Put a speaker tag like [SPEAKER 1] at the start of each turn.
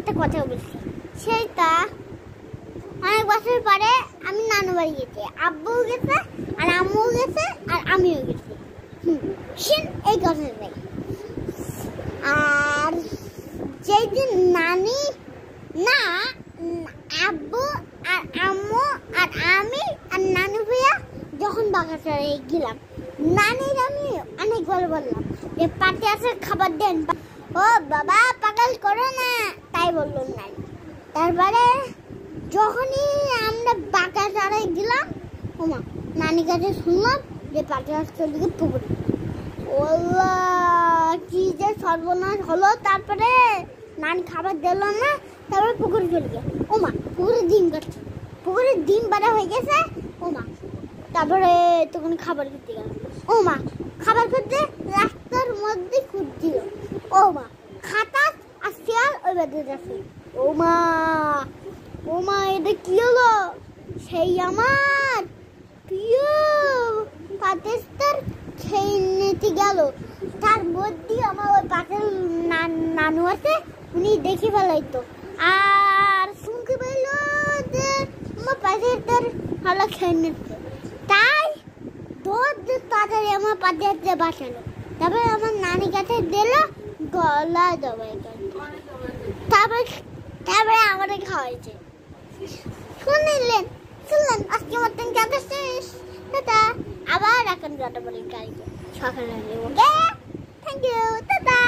[SPEAKER 1] একটা কথা বলছি, সেইটা অনেক বছর পরে আমি নানু বাড়ি গেছি, আব্বুও গেছে আর আম্মুও গেছে আর আমিও গেছি। এই কথাটাই। আর যেই দিন নানি না আব্বু আর আম্মু আর আমি আর নানু ভাইয়া যখন বাগাচারে গেলাম, নানির আমি অনেকবার বললাম যে পাটি আছে খাবার দেন, ও বাবা পাগল করো না, তাই বললো নানি। তারপরে যখনই আমরা বাগাচারে গেলাম, ওমা নানির কাছে শুনলাম যে পাটি আসতে দিকে পুকুরে। ওল্লাহ কি যে সর্বনাশ হলো। তারপরে নানি খাবার দিল না, তারপরে পুকুরে চলে গেল। ওমা পুকুরে ডিম কাটছে, পুকুরে ডিম বাড়া হয়ে গেছে। ওমা তারপরে তখন খাবার খেতে গেল। ওমা খাবার খেতে রাস্তার মধ্যে খুঁজছিল। ওমা খাতা আর শিয়াল ওই বেঁধে যাচ্ছে। ওমা ওমা এটা কি হলো? সেই আমার প্রিয় পাতেস্তার খেয়ে নিতে গেল। তার মধ্যে আমার ওই পাশের নানু আছে, উনি দেখে ফেলাইতো আর শুনতে পেল যে আমার পাশের তার হালা খেয়ে নিচ্ছে। তাই তাড়াতাড়ি আমার পাতে হাতে বাঁচালো। তারপরে আমার নানি কাছে দিল গলা জবাই করে। তারপরে আমাদের খাওয়াইছে। শুনলেন আজকে মতন কথা শেষ। টাটা, আবার এখন কথা বলি কালকে সকালে। ওকে, থ্যাংক ইউ, টাটা।